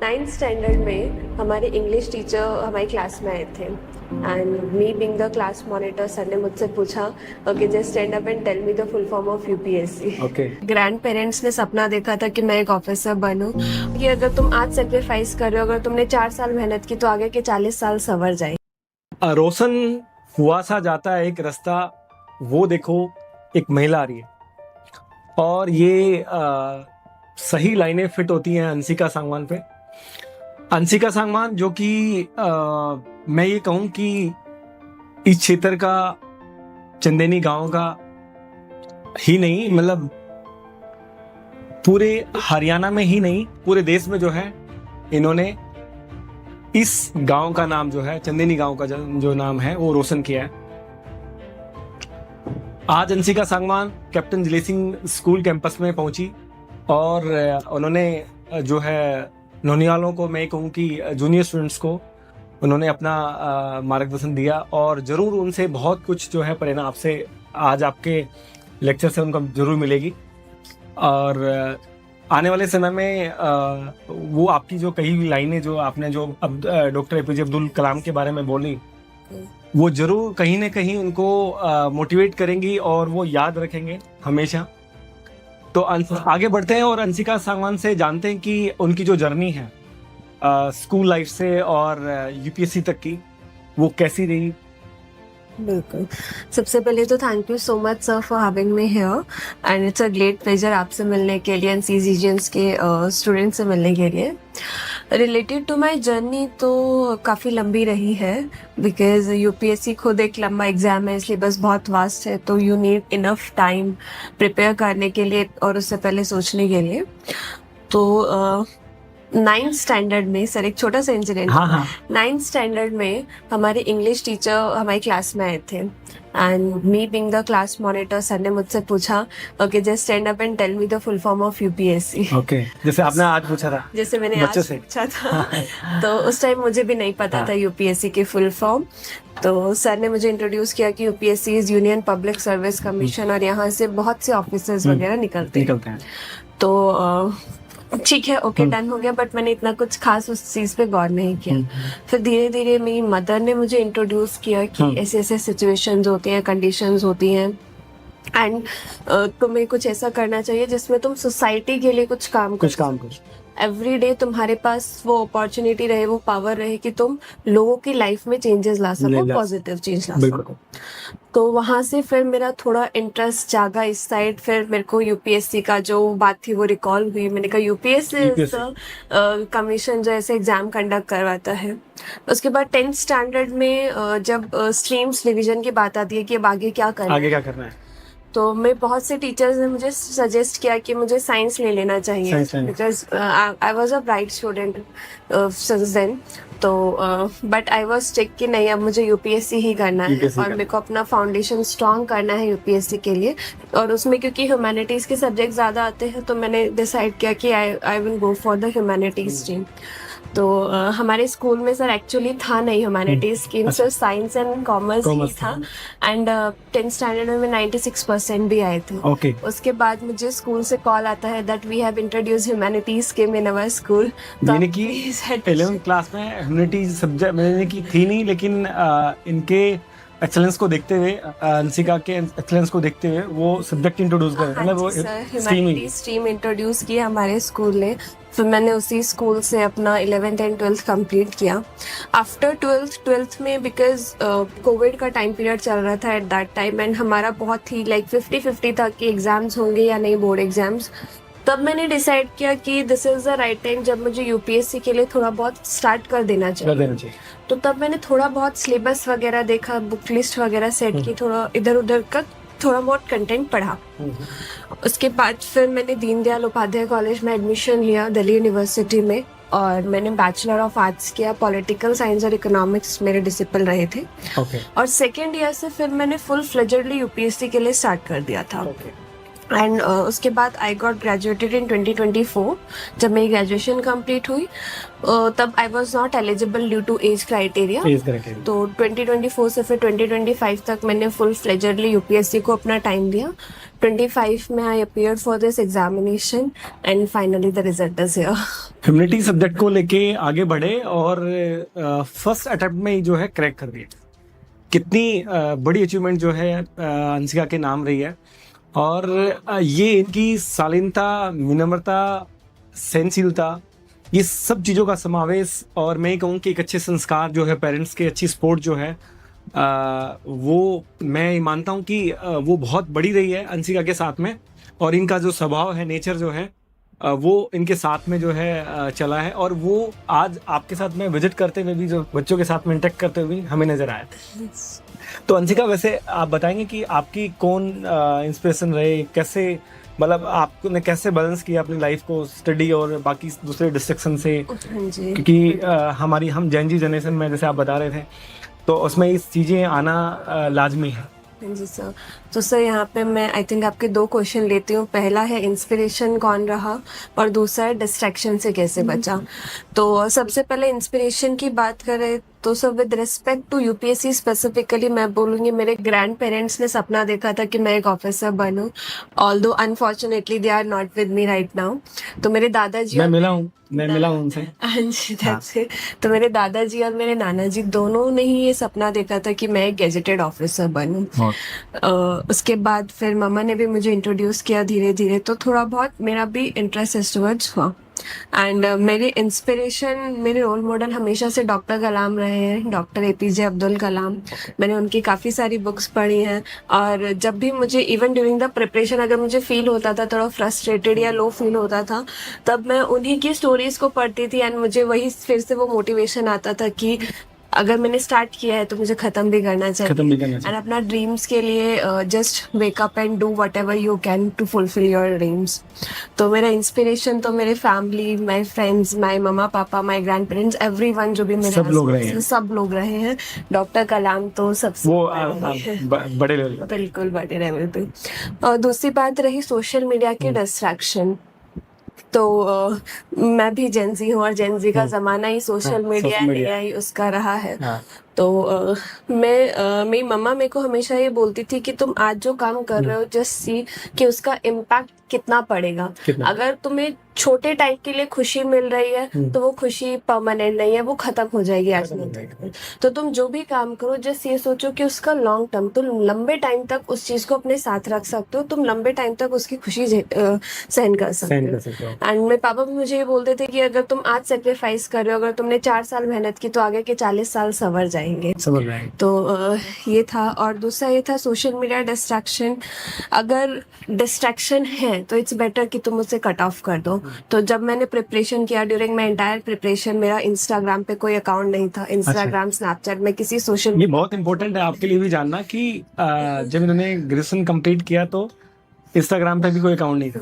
Ninth standard में हमारे English teacher हमारी क्लास में आए थे and me being the class monitor sir ने मुझसे पूछा okay just stand up and tell me the full form of UPSC. Okay grandparents ने सपना देखा था कि मैं एक ऑफिसर बनूं कि अगर तुम आज सेक्रीफाइस कर रहे हो, अगर तुमने 4 साल मेहनत की तो आगे के 40 साल संवर जाए। रोशन हुआ सा जाता है एक रास्ता, वो देखो एक महिला आ रही है और ये सही लाइनें फिट होती हैं अंशिका सांगवान पे। अंशिका सांगवान जो कि मैं ये कहूँ कि इस क्षेत्र का चंदेनी गांव का ही नहीं, मतलब पूरे हरियाणा में ही नहीं पूरे देश में जो है इन्होंने इस गांव का नाम जो है चंदेनी गांव का जो नाम है वो रोशन किया है। आज अंशिका सांगवान कैप्टन जिले सिंह स्कूल कैंपस में पहुंची और उन्होंने जो है नौनियालों को, मैं कहूँ कि जूनियर स्टूडेंट्स को उन्होंने अपना मार्गदर्शन दिया और जरूर उनसे बहुत कुछ जो है प्रेरणा आपसे आज आपके लेक्चर से उनको जरूर मिलेगी। और आने वाले समय में वो आपकी जो कही हुई लाइनें जो आपने जो अब डॉक्टर एपीजे अब्दुल कलाम के बारे में बोली, वो जरूर कहीं ना कहीं उनको मोटिवेट करेंगी और वो याद रखेंगे हमेशा। तो आगे बढ़ते हैं और अंशिका सांगवान से जानते हैं कि उनकी जो जर्नी है स्कूल लाइफ से और यूपीएससी तक की वो कैसी रही। बिल्कुल, सबसे पहले तो thank you so much sir for having me here and it's a great pleasure आपसे मिलने के लिए एंड सीजीजीएंस के स्टूडेंट से मिलने के लिए। रिलेटेड टू माय जर्नी तो काफ़ी लंबी रही है बिकॉज यूपीएससी खुद एक लंबा एग्जाम है, सिलेबस बहुत वास्ट है, तो you need enough time prepare करने के लिए और उससे पहले सोचने के लिए। तो नाइन्थ स्टैंडर्ड में सर एक छोटा सा इंसिडेंट। हाँ। नाइन्थ स्टैंडर्ड में हमारे इंग्लिश टीचर हमारी क्लास में आए थे and me being the class monitor sir ने मुझसे पूछा okay just stand up and tell me the full form of UPSC. Okay, जैसे आपने आज पूछा था, जैसे मैंने आज पूछा था तो उस टाइम मुझे भी नहीं पता था यूपीएससी के फुल फॉर्म। तो सर ने मुझे इंट्रोड्यूस किया कि UPSC is union public service commission और यहाँ से बहुत से ऑफिसर्स वगैरह निकलते हैं। तो ठीक है, ओके डन हो गया, बट मैंने इतना कुछ खास उस चीज पे गौर नहीं किया। फिर धीरे धीरे मेरी मदर ने मुझे इंट्रोड्यूस किया कि ऐसे ऐसे सिचुएशंस होती हैं, कंडीशंस होती हैं एंड तुम्हें कुछ ऐसा करना चाहिए जिसमें तुम सोसाइटी के लिए कुछ काम करो। एवरी डे तुम्हारे पास वो अपॉर्चुनिटी रहे, वो पावर रहे कि तुम लोगों की लाइफ में चेंजेस ला सको, पॉजिटिव चेंज ला सको। तो वहाँ से फिर मेरा थोड़ा इंटरेस्ट जागा इस साइड। फिर मेरे को यूपीएससी का जो बात थी वो रिकॉल हुई। मैंने कहा यूपीएससी कमीशन जो ऐसे एग्जाम कंडक्ट करवाता है। उसके बाद 10th स्टैंडर्ड में जब स्ट्रीम्स डिवीजन की बात आती है कि अब आगे क्या करना है, तो मैं बहुत से टीचर्स ने मुझे सजेस्ट किया कि मुझे साइंस ले लेना चाहिए because I was a bright student since then. तो बट आई वाज स्टिक कि नहीं, अब मुझे यूपीएससी ही करना है और मेरे को अपना फाउंडेशन स्ट्रॉन्ग करना है यूपीएससी के लिए। और उसमें क्योंकि ह्यूमैनिटीज़ के सब्जेक्ट ज़्यादा आते हैं तो मैंने डिसाइड किया कि I will go for the humanities stream. तो हमारे स्कूल में सर एक्चुअली था नहीं ह्यूमैनिटीज स्ट्रीम, सिर्फ साइंस एंड कॉमर्स ही था एंड 10th स्टैंडर्ड में 96% भी आए थे। उसके बाद मुझे स्कूल से कॉल आता है that we have introduce humanities scheme in our school. यानी कि 11th क्लास में ह्यूमैनिटीज सब्जेक्ट मैंने की थी नहीं, लेकिन इनके एक्सेलेंस को देखते हुए, अंशिका के एक्सेलेंस को देखते हुए वो सब्जेक्ट इंट्रोड्यूस कर, मतलब वो स्ट्रीम इंट्रोड्यूस की हमारे स्कूल ने। फिर मैंने उसी स्कूल से अपना 11th एंड 12th कंप्लीट किया। आफ्टर 12th में बिकॉज कोविड का टाइम पीरियड चल रहा था एट दैट टाइम एंड हमारा बहुत ही लाइक 50-50 था कि एग्जाम्स होंगे या नहीं, बोर्ड एग्जाम्स। तब मैंने डिसाइड किया कि this is the right time जब मुझे यूपीएससी के लिए थोड़ा बहुत स्टार्ट कर देना चाहिए। तो तब मैंने थोड़ा बहुत सिलेबस वगैरह देखा, बुक लिस्ट वगैरह सेट की, थोड़ा इधर उधर का थोड़ा बहुत कंटेंट पढ़ा। उसके बाद फिर मैंने दीनदयाल उपाध्याय कॉलेज में एडमिशन लिया दिल्ली यूनिवर्सिटी में और मैंने बैचलर ऑफ आर्ट्स किया। पॉलिटिकल साइंस और इकोनॉमिक्स मेरे डिसिप्लिन रहे थे। और सेकेंड ईयर से फिर मैंने फुल फ्लेजेडली यूपीएससी के लिए स्टार्ट कर दिया था। एंड उसके बाद आई गॉट ग्रेजुएटेड इन 2024। जब मेरी ग्रेजुएशन कंप्लीट हुई तब I was not eligible due to age criteria. तो 2024 से फिर 2025 तक मैंने फुल फ्लेजरली यूपीएससी को अपना टाइम दिया। 25 में आई appeared for this examination and finally the result is here. Humanity subject को लेके आगे बढ़े और फर्स्ट अटेम्प्ट में ही जो है क्रैक कर दिया। कितनी बड़ी अचीवमेंट जो है अंशिका के नाम रही है, और ये इनकी शालीनता, विनम्रता, सहनशीलता, ये सब चीज़ों का समावेश, और मैं कहूँ कि एक अच्छे संस्कार जो है, पेरेंट्स के अच्छी सपोर्ट जो है, वो मैं मानता हूँ कि वो बहुत बड़ी रही है अंशिका के साथ में। और इनका जो स्वभाव है, नेचर जो है, वो इनके साथ में जो है चला है, और वो आज आपके साथ में विजिट करते हुए भी, जो बच्चों के साथ में इंटरेक्ट करते हुए भी हमें नजर आया था। तो अंशिका, वैसे आप बताएंगे कि आपकी कौन इंस्पिरेशन रहे, कैसे, मतलब आपने कैसे बैलेंस किया अपनी लाइफ को स्टडी और बाकी दूसरे डिस्ट्रैक्शन से? क्योंकि हम जेन जी जनरेशन में, जैसे आप बता रहे थे, तो उसमें इस चीज़ें आना लाजमी है। जी सर। तो सर यहाँ पे मैं आई थिंक आपके 2 क्वेश्चन लेती हूँ। पहला है इंस्पिरेशन कौन रहा, और दूसरा है डिस्ट्रैक्शन से कैसे बचा। तो सबसे पहले इंस्पिरेशन की बात करें तो sir, with respect to UPSC specifically मैं बोलूँगी, मेरे ग्रैंड पेरेंट्स ने सपना देखा था कि मैं एक ऑफिसर बनूँ, although unfortunately they are not with me right now. तो मेरे दादाजी, मैं मिला हूँ उनसे। हाँ जी, that's it। तो मेरे दादाजी और मेरे नाना जी दोनों ने ही ये सपना देखा था कि मैं एक गेजेटेड ऑफिसर बनूं। उसके बाद फिर मम्मा ने भी मुझे इंट्रोड्यूस किया धीरे धीरे, तो थोड़ा बहुत मेरा भी इंटरेस्ट इस टुवर्ड्स हुआ। एंड मेरे इंस्पिरेशन, मेरे रोल मॉडल हमेशा से डॉक्टर कलाम रहे हैं, डॉक्टर एपीजे अब्दुल कलाम। मैंने उनकी काफ़ी सारी बुक्स पढ़ी हैं, और जब भी मुझे इवन ड्यूरिंग द प्रिपरेशन अगर मुझे फील होता था, थोड़ा फ्रस्ट्रेटेड या लो फील होता था, तब मैं उन्हीं की स्टोरीज को पढ़ती थी, एंड मुझे वही फिर से वो मोटिवेशन आता था कि अगर मैंने स्टार्ट किया है तो मुझे खत्म भी करना चाहिए। एंड अपना ड्रीम्स के लिए just wake up and do whatever you can to fulfil your dreams. तो मेरा इंस्पिरेशन तो मेरे फैमिली, माई फ्रेंड्स, माई मम्मा पापा, माई ग्रैंड पेरेंट्स, एवरीवन जो भी मेरे सब लोग रहे हैं। डॉक्टर कलाम तो सबसे वो बड़े लेवल पे, बिल्कुल बड़े लेवल पे। और दूसरी बात रही सोशल मीडिया की डिस्ट्रैक्शन। तो मैं भी जेनजी हूँ, और जेनजी का जमाना ही सोशल मीडिया एआई उसका रहा है। तो मेरी मम्मा मेरे को हमेशा ये बोलती थी कि तुम आज जो काम कर रहे हो, जस्ट सी कि उसका इम्पैक्ट कितना पड़ेगा। अगर तुम्हें छोटे टाइम के लिए खुशी मिल रही है तो वो खुशी परमानेंट नहीं है, वो खत्म हो जाएगी आज नहीं। तो तुम जो भी काम करो, जस्ट ये सोचो कि उसका लॉन्ग टर्म, तुम लंबे टाइम तक उस चीज को अपने साथ रख सकते हो, तुम लंबे टाइम तक उसकी खुशी सहन कर सकते हो। एंड मेरे पापा भी मुझे ये बोलते थे कि अगर तुम आज सेक्रीफाइस कर रहे हो, अगर तुमने 4 साल मेहनत की तो आगे के 40 साल संवर जाएंगे। तो ये था। और दूसरा ये था सोशल मीडिया डिस्ट्रैक्शन। अगर डिस्ट्रैक्शन है तो इट्स बेटर कि तुम उसे कट ऑफ कर दो। तो जब मैंने प्रिपरेशन किया, ड्यूरिंग माई एंटायर प्रिपरेशन, मेरा इंस्टाग्राम पे कोई अकाउंट नहीं था। इंस्टाग्राम, स्नैपचैट में किसी सोशल, ये बहुत इंपॉर्टेंट है आपके लिए भी जानना कि जब इन्होंने ग्रेजुएशन कंप्लीट किया तो इंस्टाग्राम पे भी कोई अकाउंट नहीं था।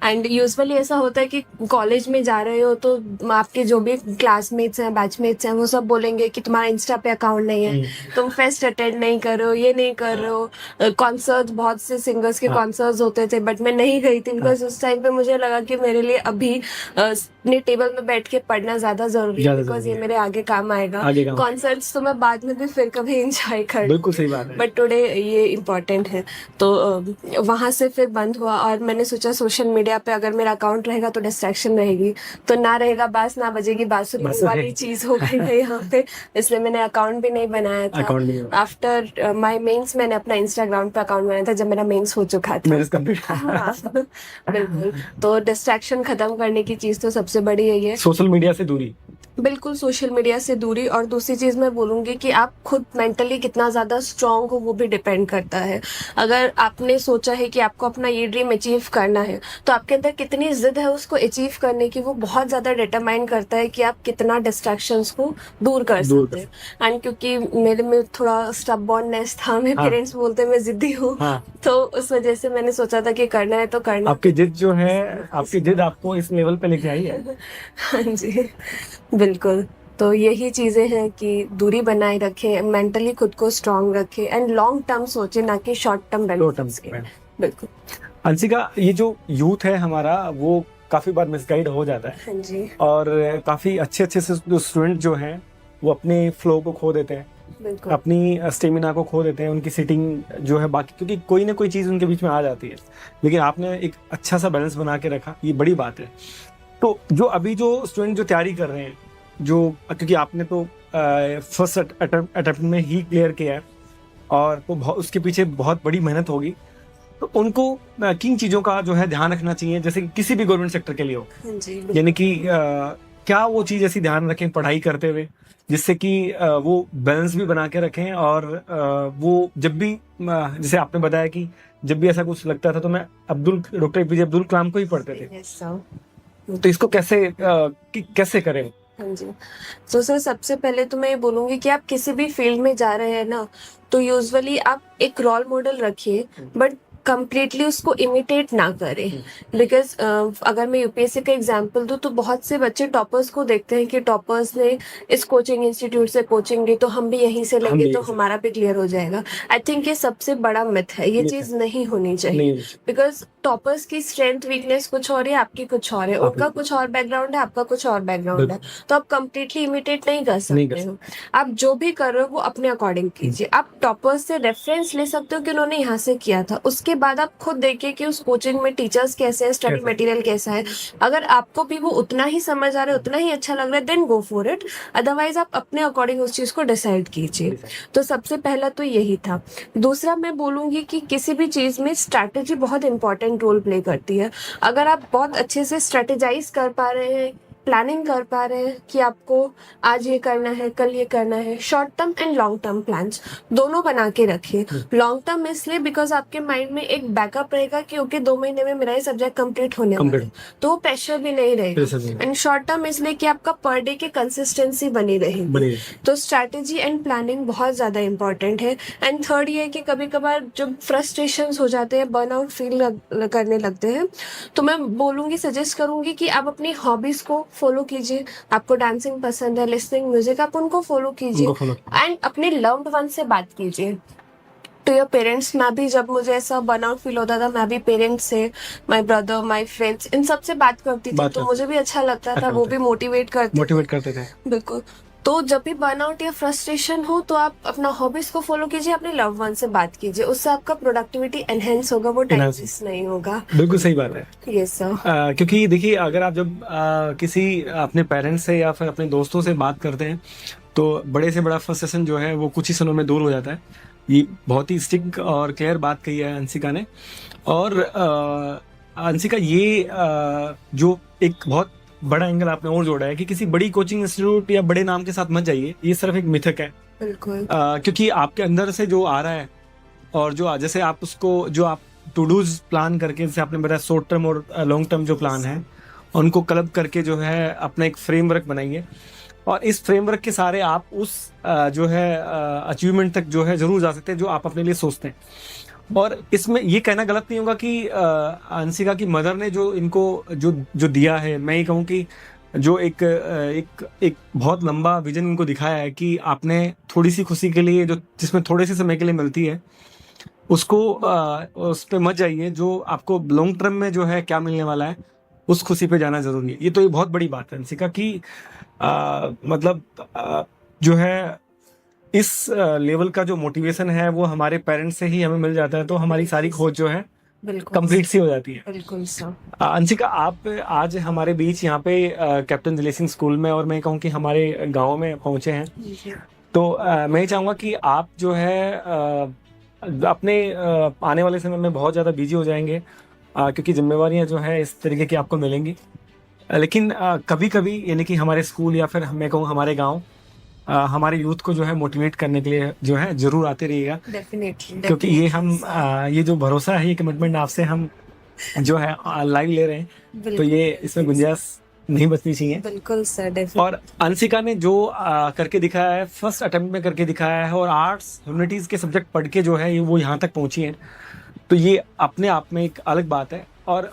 एंड यूजुअली ऐसा होता है कि कॉलेज में जा रहे हो तो आपके जो भी क्लासमेट्स हैं, बैचमेट्स हैं, वो सब बोलेंगे कि तुम्हारा इंस्टा पे अकाउंट नहीं है, तुम फेस्ट अटेंड नहीं कर रहे हो, ये नहीं कर रहे हो। कॉन्सर्ट, बहुत से सिंगर्स के कॉन्सर्ट्स होते थे, बट मैं नहीं गई थी बिकॉज उस टाइम पे मुझे लगा कि मेरे लिए अभी अपने टेबल में बैठ के पढ़ना ज्यादा जरूरी है, बिकॉज ये मेरे आगे काम आएगा। कॉन्सर्ट्स तो मैं बाद में भी फिर कभी एंजॉय कर, बिल्कुल सही बात है, बट टुडे ये इम्पोर्टेंट है। तो वहां से फिर बंद हुआ, और मैंने सोचा सोशल मीडिया पे अगर मेरा अकाउंट रहेगा तो डिस्ट्रैक्शन रहेगी, तो ना रहेगा बास ना बजेगी बांसुरी वाली चीज हो गई है यहाँ पे। इसलिए मैंने अकाउंट भी नहीं बनाया था। आफ्टर माय मेंस मैंने अपना इंस्टाग्राम पे अकाउंट बनाया था, जब मेरा मेंस हो चुका था। बिल्कुल। तो डिस्ट्रैक्शन खत्म करने की चीज तो सबसे बड़ी यही है, सोशल मीडिया से दूरी। बिल्कुल सोशल मीडिया से दूरी। और दूसरी चीज मैं बोलूंगी कि आप खुद मेंटली कितना ज्यादा स्ट्रांग हो वो भी डिपेंड करता है। अगर आपने सोचा है कि आपको अपना ये ड्रीम अचीव करना है तो आपके अंदर कितनी जिद है उसको अचीव करने की, वो बहुत ज्यादा डिटरमाइन करता है कि आप कितना डिस्ट्रैक्शंस को दूर कर सकते हैं। एंड क्योंकि मेरे में थोड़ा स्टबबॉर्ननेस था, मेरे पेरेंट्स बोलते मैं जिद्दी हूँ, तो उस वजह से मैंने सोचा था कि करना है तो करना। आपकी जिद जो है, आपकी जिद आपको इस लेवल पे लेके आई है। हाँ जी, बिल्कुल। तो यही चीजें हैं कि दूरी बनाए रखें, मेंटली खुद को स्ट्रांग रखें, एंड लॉन्ग टर्म सोचे, ना कि शॉर्ट टर्म बेनिफिट्स के। बिल्कुल। अंशिका, ये जो यूथ है हमारा वो काफी बार मिसगाइड हो जाता है हाँ जी, और काफी अच्छे से स्टूडेंट जो हैं वो अपने फ्लो को खो देते हैं, बिल्कुल। अपनी स्टेमिना को खो देते हैं, उनकी सिटिंग जो है बाकी, क्योंकि कोई ना कोई चीज़ उनके बीच में आ जाती है। लेकिन आपने एक अच्छा सा बैलेंस बना के रखा, ये बड़ी बात है। तो जो अभी जो स्टूडेंट जो तैयारी कर रहे हैं, जो क्योंकि आपने तो फर्स्ट अटेम्प्ट में ही क्लियर किया है और तो उसके पीछे बहुत बड़ी मेहनत होगी, तो उनको किन चीज़ों का जो है ध्यान रखना चाहिए, जैसे कि किसी भी गवर्नमेंट सेक्टर के लिए हो, हाँ जी, यानी कि क्या वो चीज़ ऐसी ध्यान रखें पढ़ाई करते हुए जिससे कि वो बैलेंस भी बना के रखें और वो जब भी जैसे आपने बताया कि जब भी ऐसा कुछ लगता था तो मैं डॉक्टर एपीजे अब्दुल कलाम को ही पढ़ते थे, यस सर। तो इसको कैसे करें? हाँ जी, तो सर सबसे पहले तो मैं ये बोलूँगी कि आप किसी भी फील्ड में जा रहे हैं ना, तो यूजुअली आप एक रोल मॉडल रखिए, बट कंप्लीटली उसको इमिटेट ना करें। बिकॉज अगर मैं यूपीएससी का एग्जांपल दूं तो बहुत से बच्चे टॉपर्स को देखते हैं कि टॉपर्स ने इस कोचिंग इंस्टीट्यूट से कोचिंग ली तो हम भी यहीं से लेंगे तो हमारा भी क्लियर हो जाएगा। आई थिंक ये सबसे बड़ा मिथ है, ये चीज़ नहीं होनी चाहिए। बिकॉज टॉपर्स की स्ट्रेंथ वीकनेस कुछ और है, आपकी कुछ और है, उनका कुछ और बैकग्राउंड है, आपका कुछ और बैकग्राउंड है, तो आप कंप्लीटली इमिटेट नहीं कर सकते हो। आप जो भी कर रहे हो वो अपने अकॉर्डिंग कीजिए। आप टॉपर्स से रेफरेंस ले सकते हो कि उन्होंने यहाँ से किया था, उसके बाद आप खुद देखिए कि उस कोचिंग में टीचर्स कैसे हैं, स्टडी मटेरियल कैसा है। अगर आपको भी वो उतना ही समझ आ रहा है, उतना ही अच्छा लग रहा है, then go for it. Otherwise आप अपने अकॉर्डिंग उस चीज को डिसाइड कीजिए। तो सबसे पहला तो यही था। दूसरा मैं बोलूंगी कि किसी भी चीज में स्ट्रैटेजी बहुत इंपॉर्टेंट रोल प्ले करती है। अगर आप बहुत अच्छे से स्ट्रेटेजाइज कर पा रहे हैं, प्लानिंग कर पा रहे हैं कि आपको आज ये करना है, कल ये करना है, short term and long term plans दोनों बना के रखिए। लॉन्ग टर्म इसलिए बिकॉज आपके माइंड में एक बैकअप रहेगा कि ओके 2 महीने में मेरा ये सब्जेक्ट कंप्लीट होने वाला है, तो वो प्रेशर भी नहीं रहेगा। एंड शॉर्ट टर्म इसलिए कि आपका पर डे की कंसिस्टेंसी बनी रहेगी। तो स्ट्रैटेजी एंड प्लानिंग बहुत ज्यादा इंपॉर्टेंट है। एंड थर्ड ये है कि कभी कभार जब फ्रस्ट्रेशन हो जाते हैं, बर्नआउट फील करने लगते हैं, तो मैं बोलूंगी, सजेस्ट करूंगी कि आप अपनी हॉबीज को फॉलो कीजिए। आपको डांसिंग पसंद है, लिसनिंग म्यूजिक, आप उनको फॉलो कीजिए एंड अपने लव्ड वन से बात कीजिए। टू योर पेरेंट्स, मैं भी जब मुझे ऐसा बर्नआउट फील होता था, मैं भी पेरेंट्स से, माय ब्रदर, माय फ्रेंड्स, इन सब से बात करती थी, तो मुझे भी अच्छा लगता था, वो भी मोटिवेट करते थे। बिल्कुल। तो जब भी बर्नआउट या फ्रस्ट्रेशन हो तो आप अपना हॉबीज को फॉलो कीजिए, अपने लव वन से बात कीजिए, उससे आपका प्रोडक्टिविटी एनहेंस होगा, वो टाइम वेस्ट नहीं होगा। बिल्कुल सही बात है। Yes sir. क्योंकि देखिए, अगर आप जब किसी अपने पेरेंट्स से या फिर अपने दोस्तों से बात करते हैं तो बड़े से बड़ा फ्रस्ट्रेशन जो है वो कुछ ही समय में दूर हो जाता है। ये बहुत ही स्टिक और क्लियर बात कही है अंशिका ने। और अंशिका, ये जो एक बहुत बड़ा एंगल आपने और जोड़ा है कि किसी बड़ी कोचिंग इंस्टीट्यूट या बड़े नाम के साथ मत जाइए, ये सिर्फ एक मिथक है। बिल्कुल। क्योंकि आपके अंदर से जो आ रहा है और जो जैसे आप उसको जो आप टू डूज प्लान करके, जैसे आपने बताया शॉर्ट टर्म और लॉन्ग टर्म जो प्लान है उनको क्लब करके जो है अपना एक फ्रेमवर्क बनाइए और इस फ्रेमवर्क के सारे आप उस जो है अचीवमेंट तक जो है जरूर जा सकते हैं जो आप अपने लिए सोचते हैं। और इसमें ये कहना गलत नहीं होगा कि अंशिका की मदर ने जो इनको जो दिया है, मैं ये कहूँ कि जो एक बहुत लंबा विजन इनको दिखाया है कि आपने थोड़ी सी खुशी के लिए, जो जिसमें थोड़े से समय के लिए मिलती है, उसको उस पर मत जाइए। जो आपको लॉन्ग टर्म में जो है क्या मिलने वाला है, उस खुशी पे जाना जरूरी है। ये तो एक बहुत बड़ी बात है अंशिका की, मतलब जो है इस लेवल का जो मोटिवेशन है वो हमारे पेरेंट्स से ही हमें मिल जाता है, तो हमारी सारी खोज जो है कंप्लीट सी हो जाती है। बिल्कुल सर। अंशिका, आप आज हमारे बीच यहाँ पे कैप्टन दिलेर सिंह स्कूल में, और मैं कहूँ कि हमारे गांव में पहुंचे हैं, तो मैं चाहूँगा कि आप जो है अपने आने वाले समय में बहुत ज़्यादा बिजी हो जाएंगे क्योंकि जिम्मेवारियाँ जो है इस तरीके की आपको मिलेंगी। लेकिन कभी कभी यानी कि हमारे स्कूल या फिर मैं कहूँ हमारे गाँव हमारे यूथ को जो है मोटिवेट करने के लिए जो है जरूर आते रहिएगा। डेफिनेटली। क्योंकि ये हम ये जो भरोसा है, ये कमिटमेंट आपसे हम जो है लाइव ले रहे हैं, तो ये इसमें गुंजाइश नहीं बचनी चाहिए। बिल्कुल सर, डेफिनेटली। और अंशिका ने जो करके दिखाया है, फर्स्ट अटेम्प्ट में करके दिखाया है, और आर्ट्स ह्यूमैनिटीज के सब्जेक्ट पढ़ के जो है वो यहाँ तक पहुंची है, तो ये अपने आप में एक अलग बात है। और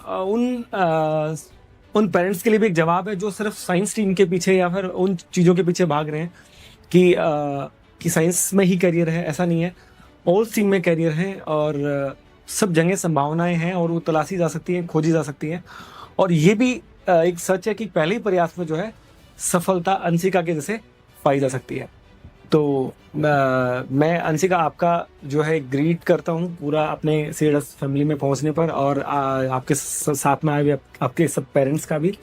उन पेरेंट्स के लिए भी एक जवाब है जो सिर्फ साइंस स्ट्रीम के पीछे या फिर उन चीज़ों के पीछे भाग रहे हैं कि साइंस में ही करियर है, ऐसा नहीं है, ऑल स्ट्रीम में करियर है। और सब जगह संभावनाएं हैं और वो तलाशी जा सकती हैं, खोजी जा सकती हैं। और ये भी एक सच है कि पहले ही प्रयास में जो है सफलता अंशिका के जैसे पाई जा सकती है। तो मैं अंशिका आपका जो है ग्रीट करता हूँ पूरा अपने सीडस फैमिली में पहुँचने पर, और आपके साथ में आए हुए आपके सब पेरेंट्स का भी।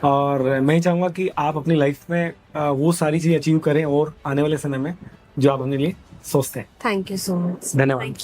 और मैं ही चाहूँगा कि आप अपनी लाइफ में वो सारी चीज़ें अचीव करें और आने वाले समय में जो आप अपने लिए सोचते हैं। Thank you so much. धन्यवाद।